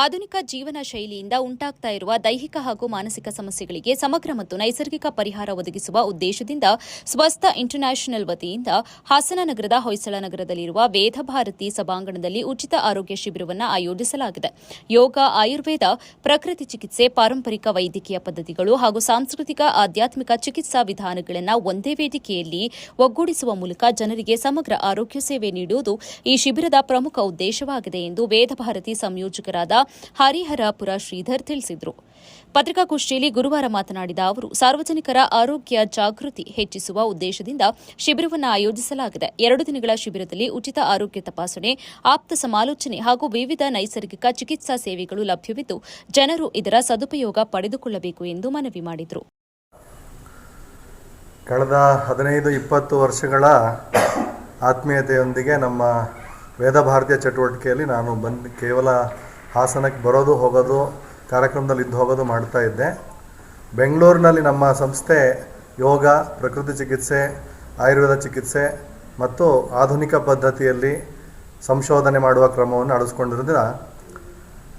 ಆಧುನಿಕ ಜೀವನ ಶೈಲಿಯಿಂದ ಉಂಟಾಗ್ತಾ ಇರುವ ದೈಹಿಕ ಹಾಗೂ ಮಾನಸಿಕ ಸಮಸ್ಯೆಗಳಿಗೆ ಸಮಗ್ರ ಮತ್ತು ನೈಸರ್ಗಿಕ ಪರಿಹಾರ ಒದಗಿಸುವ ಉದ್ದೇಶದಿಂದ ಸ್ವಸ್ಥ ಇಂಟರ್ನ್ಯಾಷನಲ್ ವತಿಯಿಂದ ಹಾಸನ ನಗರದ ಹೊಯ್ಸಳ ನಗರದಲ್ಲಿರುವ ವೇದಭಾರತಿ ಸಭಾಂಗಣದಲ್ಲಿ ಉಚಿತ ಆರೋಗ್ಯ ಶಿಬಿರವನ್ನು ಆಯೋಜಿಸಲಾಗಿದೆ. ಯೋಗ, ಆಯುರ್ವೇದ, ಪ್ರಕೃತಿ ಚಿಕಿತ್ಸೆ, ಪಾರಂಪರಿಕ ವೈದ್ಯಕೀಯ ಪದ್ಧತಿಗಳು ಹಾಗೂ ಸಾಂಸ್ಕೃತಿಕ ಆಧ್ಯಾತ್ಮಿಕ ಚಿಕಿತ್ಸಾ ವಿಧಾನಗಳನ್ನು ಒಂದೇ ವೇದಿಕೆಯಲ್ಲಿ ಒಗ್ಗೂಡಿಸುವ ಮೂಲಕ ಜನರಿಗೆ ಸಮಗ್ರ ಆರೋಗ್ಯ ಸೇವೆ ನೀಡುವುದು ಈ ಶಿಬಿರದ ಪ್ರಮುಖ ಉದ್ದೇಶವಾಗಿದೆ ಎಂದು ವೇದಭಾರತಿ ಸಂಯೋಜಕರಾದ ಹರಿಹರಪುರ ಶ್ರೀಧರ್ ತಿಳಿಸಿದರು. ಪತ್ರಿಕಾಗೋಷ್ಠಿಯಲ್ಲಿ ಗುರುವಾರ ಮಾತನಾಡಿದ ಅವರು, ಸಾರ್ವಜನಿಕರ ಆರೋಗ್ಯ ಜಾಗೃತಿ ಹೆಚ್ಚಿಸುವ ಉದ್ದೇಶದಿಂದ ಶಿಬಿರವನ್ನು ಆಯೋಜಿಸಲಾಗಿದೆ. 2 ದಿನಗಳ ಶಿಬಿರದಲ್ಲಿ ಉಚಿತ ಆರೋಗ್ಯ ತಪಾಸಣೆ, ಆಪ್ತ ಸಮಾಲೋಚನೆ ಹಾಗೂ ವಿವಿಧ ನೈಸರ್ಗಿಕ ಚಿಕಿತ್ಸಾ ಸೇವೆಗಳು ಲಭ್ಯವಿದ್ದು ಜನರು ಇದರ ಸದುಪಯೋಗ ಪಡೆದುಕೊಳ್ಳಬೇಕು ಎಂದು ಮನವಿ ಮಾಡಿದರು. ಕಳೆದ 15-20 ವರ್ಷಗಳ ಆತ್ಮೀಯತೆಯೊಂದಿಗೆ ನಮ್ಮ ವೇದಭಾರತೀಯ ಚಟುವಟಿಕೆಯಲ್ಲಿ ನಾನು ಕೇವಲ ಹಾಸನಕ್ಕೆ ಬರೋದು ಹೋಗೋದು, ಕಾರ್ಯಕ್ರಮದಲ್ಲಿ ಇದ್ದು ಹೋಗೋದು ಮಾಡ್ತಾ ಇದ್ದೆ. ಬೆಂಗಳೂರಿನಲ್ಲಿ ನಮ್ಮ ಸಂಸ್ಥೆ ಯೋಗ, ಪ್ರಕೃತಿ ಚಿಕಿತ್ಸೆ, ಆಯುರ್ವೇದ ಚಿಕಿತ್ಸೆ ಮತ್ತು ಆಧುನಿಕ ಪದ್ಧತಿಯಲ್ಲಿ ಸಂಶೋಧನೆ ಮಾಡುವ ಕ್ರಮವನ್ನು ಅಳವಡಿಸ್ಕೊಂಡಿರೋದ್ರಿಂದ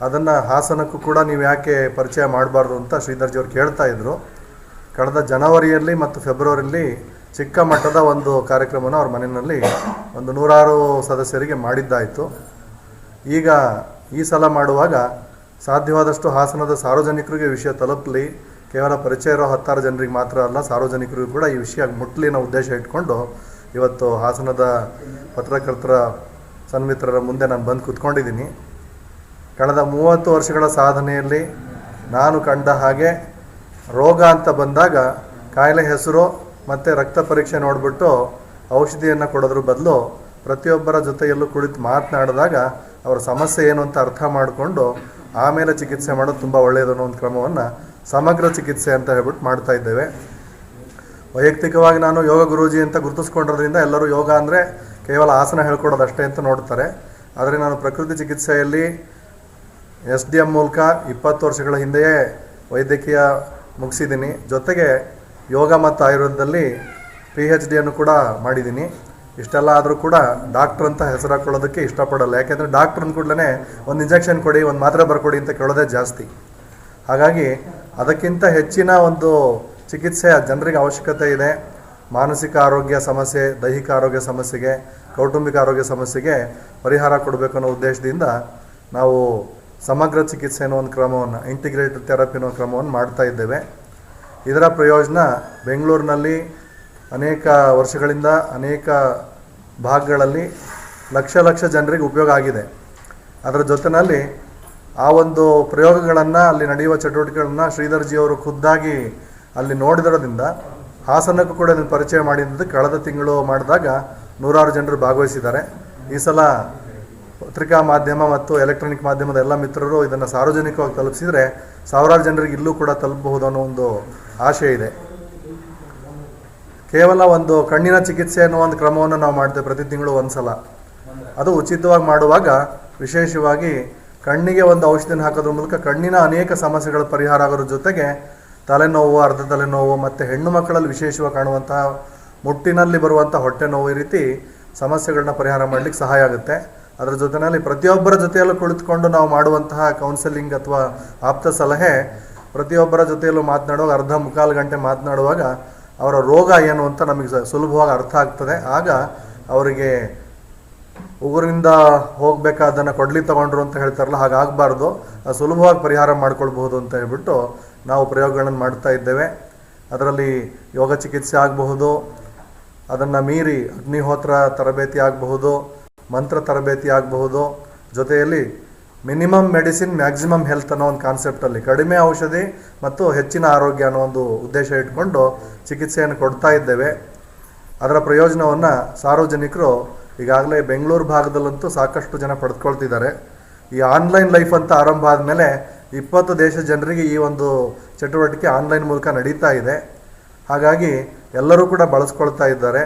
ಅದನ್ನು ಹಾಸನಕ್ಕೂ ಕೂಡ ನೀವು ಯಾಕೆ ಪರಿಚಯ ಮಾಡಬಾರ್ದು ಅಂತ ಶ್ರೀಧರ್ಜಿಯವರು ಕೇಳ್ತಾ ಇದ್ದರು. ಕಳೆದ ಜನವರಿಯಲ್ಲಿ ಮತ್ತು ಫೆಬ್ರವರಿಯಲ್ಲಿ ಚಿಕ್ಕ ಮಟ್ಟದ ಒಂದು ಕಾರ್ಯಕ್ರಮವನ್ನು ಅವ್ರ ಮನೆಯಲ್ಲಿ ಒಂದು 100 ಸದಸ್ಯರಿಗೆ ಮಾಡಿದ್ದಾಯಿತು. ಈಗ ಈ ಸಲ ಮಾಡುವಾಗ ಸಾಧ್ಯವಾದಷ್ಟು ಹಾಸನದ ಸಾರ್ವಜನಿಕರಿಗೆ ವಿಷಯ ತಲುಪಲಿ, ಕೇವಲ ಪರಿಚಯ ಇರೋ 10 ಜನರಿಗೆ ಮಾತ್ರ ಅಲ್ಲ, ಸಾರ್ವಜನಿಕರಿಗೂ ಕೂಡ ಈ ವಿಷಯ ಮುಟ್ಲಿ ಅನ್ನೋ ಉದ್ದೇಶ ಇಟ್ಕೊಂಡು ಇವತ್ತು ಹಾಸನದ ಪತ್ರಕರ್ತರ ಸನ್ಮಿತ್ರರ ಮುಂದೆ ನಾನು ಬಂದು ಕೂತ್ಕೊಂಡಿದ್ದೀನಿ. ಕಳೆದ 30 ವರ್ಷಗಳ ಸಾಧನೆಯಲ್ಲಿ ನಾನು ಕಂಡ ಹಾಗೆ ರೋಗ ಅಂತ ಬಂದಾಗ ಕಾಯಿಲೆ ಹೆಸರು ಮತ್ತು ರಕ್ತ ಪರೀಕ್ಷೆ ನೋಡಿಬಿಟ್ಟು ಔಷಧಿಯನ್ನು ಕೊಡೋದ್ರ ಬದಲು ಪ್ರತಿಯೊಬ್ಬರ ಜೊತೆಯಲ್ಲೂ ಕುಳಿತು ಮಾತನಾಡಿದಾಗ ಅವರ ಸಮಸ್ಯೆ ಏನು ಅಂತ ಅರ್ಥ ಮಾಡಿಕೊಂಡು ಆಮೇಲೆ ಚಿಕಿತ್ಸೆ ಮಾಡೋದು ತುಂಬ ಒಳ್ಳೆಯದು ಅನ್ನೋ ಒಂದು ಕ್ರಮವನ್ನು ಸಮಗ್ರ ಚಿಕಿತ್ಸೆ ಅಂತ ಹೇಳ್ಬಿಟ್ಟು ಮಾಡ್ತಾ ಇದ್ದೇವೆ. ವೈಯಕ್ತಿಕವಾಗಿ ನಾನು ಯೋಗ ಗುರೂಜಿ ಅಂತ ಗುರುತಿಸ್ಕೊಂಡಿರೋದ್ರಿಂದ ಎಲ್ಲರೂ ಯೋಗ ಅಂದರೆ ಕೇವಲ ಆಸನ ಹೇಳ್ಕೊಡೋದು ಅಷ್ಟೇ ಅಂತ ನೋಡ್ತಾರೆ. ಆದರೆ ನಾನು ಪ್ರಕೃತಿ ಚಿಕಿತ್ಸೆಯಲ್ಲಿ SDM ಮೂಲಕ 20 ವರ್ಷಗಳ ಹಿಂದೆಯೇ ವೈದ್ಯಕೀಯ ಮುಗಿಸಿದ್ದೀನಿ. ಜೊತೆಗೆ ಯೋಗ ಮತ್ತು ಆಯುರ್ವೇದದಲ್ಲಿ PhDಯನ್ನು ಕೂಡ ಮಾಡಿದ್ದೀನಿ. ಇಷ್ಟೆಲ್ಲ ಆದರೂ ಕೂಡ ಡಾಕ್ಟ್ರ್ ಅಂತ ಹೆಸರು ಹಾಕ್ಕೊಳ್ಳೋದಕ್ಕೆ ಇಷ್ಟಪಡಲ್ಲ. ಯಾಕೆಂದರೆ ಡಾಕ್ಟ್ರ್ ಅಂದ್ಕೂಡ್ಲೇ ಒಂದು ಇಂಜೆಕ್ಷನ್ ಕೊಡಿ, ಒಂದು ಮಾತ್ರೆ ಬರ್ಕೊಡಿ ಅಂತ ಕೇಳೋದೇ ಜಾಸ್ತಿ. ಹಾಗಾಗಿ ಅದಕ್ಕಿಂತ ಹೆಚ್ಚಿನ ಒಂದು ಚಿಕಿತ್ಸೆ ಜನರಿಗೆ ಅವಶ್ಯಕತೆ ಇದೆ. ಮಾನಸಿಕ ಆರೋಗ್ಯ ಸಮಸ್ಯೆ, ದೈಹಿಕ ಆರೋಗ್ಯ ಸಮಸ್ಯೆಗೆ, ಕೌಟುಂಬಿಕ ಆರೋಗ್ಯ ಸಮಸ್ಯೆಗೆ ಪರಿಹಾರ ಕೊಡಬೇಕು ಅನ್ನೋ ಉದ್ದೇಶದಿಂದ ನಾವು ಸಮಗ್ರ ಚಿಕಿತ್ಸೆ ಅನ್ನೋ ಒಂದು ಕ್ರಮವನ್ನು, ಇಂಟಿಗ್ರೇಟೆಡ್ ಥೆರಪಿ ಅನ್ನೋ ಕ್ರಮವನ್ನು ಮಾಡ್ತಾ ಇದ್ದೇವೆ. ಇದರ ಪ್ರಯೋಜನ ಬೆಂಗಳೂರಿನಲ್ಲಿ ಅನೇಕ ವರ್ಷಗಳಿಂದ ಅನೇಕ ಭಾಗಗಳಲ್ಲಿ ಲಕ್ಷ ಜನರಿಗೆ ಉಪಯೋಗ ಆಗಿದೆ. ಅದರ ಜೊತೆಯಲ್ಲಿ ಆ ಒಂದು ಪ್ರಯೋಗಗಳನ್ನು, ಅಲ್ಲಿ ನಡೆಯುವ ಚಟುವಟಿಕೆಗಳನ್ನು ಶ್ರೀಧರ್ಜಿಯವರು ಖುದ್ದಾಗಿ ಅಲ್ಲಿ ನೋಡಿರೋದ್ರಿಂದ ಹಾಸನಕ್ಕೂ ಕೂಡ ಇದನ್ನು ಪರಿಚಯ ಮಾಡಿದ್ದು ಕಳೆದ ತಿಂಗಳು ಮಾಡಿದಾಗ 100 ಜನರು ಭಾಗವಹಿಸಿದ್ದಾರೆ. ಈ ಸಲ ಪತ್ರಿಕಾ ಮಾಧ್ಯಮ ಮತ್ತು ಎಲೆಕ್ಟ್ರಾನಿಕ್ ಮಾಧ್ಯಮದ ಎಲ್ಲ ಮಿತ್ರರು ಇದನ್ನು ಸಾರ್ವಜನಿಕವಾಗಿ ತಲುಪಿಸಿದರೆ 1000 ಜನರಿಗೆ ಇಲ್ಲೂ ಕೂಡ ತಲುಪಬಹುದು ಅನ್ನೋ ಒಂದು ಆಶೆ ಇದೆ. ಕೇವಲ ಒಂದು ಕಣ್ಣಿನ ಚಿಕಿತ್ಸೆ ಅನ್ನೋ ಒಂದು ಕ್ರಮವನ್ನು ನಾವು ಮಾಡ್ತೇವೆ ಪ್ರತಿ ತಿಂಗಳು ಒಂದು ಸಲ. ಅದು ಉಚಿತವಾಗಿ ಮಾಡುವಾಗ ವಿಶೇಷವಾಗಿ ಕಣ್ಣಿಗೆ ಒಂದು ಔಷಧಿನ ಹಾಕೋದ್ರ ಮೂಲಕ ಕಣ್ಣಿನ ಅನೇಕ ಸಮಸ್ಯೆಗಳ ಪರಿಹಾರ ಆಗೋದ್ರ ಜೊತೆಗೆ ತಲೆನೋವು, ಅರ್ಧ ತಲೆನೋವು ಮತ್ತು ಹೆಣ್ಣು ಮಕ್ಕಳಲ್ಲಿ ವಿಶೇಷವಾಗಿ ಕಾಣುವಂತಹ ಮುಟ್ಟಿನಲ್ಲಿ ಬರುವಂಥ ಹೊಟ್ಟೆ ನೋವು, ಈ ರೀತಿ ಸಮಸ್ಯೆಗಳನ್ನ ಪರಿಹಾರ ಮಾಡಲಿಕ್ಕೆ ಸಹಾಯ ಆಗುತ್ತೆ. ಅದರ ಜೊತೆಯಲ್ಲಿ ಪ್ರತಿಯೊಬ್ಬರ ಜೊತೆಯಲ್ಲೂ ಕುಳಿತುಕೊಂಡು ನಾವು ಮಾಡುವಂತಹ ಕೌನ್ಸೆಲಿಂಗ್ ಅಥವಾ ಆಪ್ತ ಸಲಹೆ ಪ್ರತಿಯೊಬ್ಬರ ಜೊತೆಯಲ್ಲೂ ಮಾತನಾಡುವಾಗ ಮುಕ್ಕಾಲು ಗಂಟೆ ಮಾತನಾಡುವಾಗ ಅವರ ರೋಗ ಏನು ಅಂತ ನಮಗೆ ಸುಲಭವಾಗಿ ಅರ್ಥ ಆಗ್ತದೆ. ಆಗ ಅವರಿಗೆ ಉಗುರಿಂದ ಹೋಗಬೇಕಾದನ್ನು ಕೊಡ್ಲಿ ತಗೊಂಡ್ರು ಅಂತ ಹೇಳ್ತಾರಲ್ಲ, ಹಾಗಾಗಬಾರ್ದು, ಸುಲಭವಾಗಿ ಪರಿಹಾರ ಮಾಡ್ಕೊಳ್ಬಹುದು ಅಂತ ಹೇಳ್ಬಿಟ್ಟು ನಾವು ಪ್ರಯೋಗಗಳನ್ನು ಮಾಡ್ತಾ ಇದ್ದೇವೆ. ಅದರಲ್ಲಿ ಯೋಗ ಚಿಕಿತ್ಸೆ ಆಗಬಹುದು, ಅದನ್ನು ಮೀರಿ ಅಗ್ನಿಹೋತ್ರ ತರಬೇತಿ ಆಗಬಹುದು, ಮಂತ್ರ ತರಬೇತಿ ಆಗಬಹುದು. ಜೊತೆಯಲ್ಲಿ ಮಿನಿಮಮ್ ಮೆಡಿಸಿನ್ ಮ್ಯಾಕ್ಸಿಮಮ್ ಹೆಲ್ತ್ ಅನ್ನೋ ಒಂದು ಕಾನ್ಸೆಪ್ಟಲ್ಲಿ ಕಡಿಮೆ ಔಷಧಿ ಮತ್ತು ಹೆಚ್ಚಿನ ಆರೋಗ್ಯ ಅನ್ನೋ ಒಂದು ಉದ್ದೇಶ ಇಟ್ಕೊಂಡು ಚಿಕಿತ್ಸೆಯನ್ನು ಕೊಡ್ತಾ ಇದ್ದೇವೆ. ಅದರ ಪ್ರಯೋಜನವನ್ನು ಸಾರ್ವಜನಿಕರು ಈಗಾಗಲೇ ಬೆಂಗಳೂರು ಭಾಗದಲ್ಲಂತೂ ಸಾಕಷ್ಟು ಜನ ಪಡೆದುಕೊಳ್ತಿದ್ದಾರೆ. ಈ ಆನ್ಲೈನ್ ಲೈಫ್ ಅಂತ ಆರಂಭ ಆದಮೇಲೆ 20 ದೇಶದ ಜನರಿಗೆ ಈ ಒಂದು ಚಟುವಟಿಕೆ ಆನ್ಲೈನ್ ಮೂಲಕ ನಡೀತಾ ಇದೆ. ಹಾಗಾಗಿ ಎಲ್ಲರೂ ಕೂಡ ಬಳಸ್ಕೊಳ್ತಾ ಇದ್ದಾರೆ.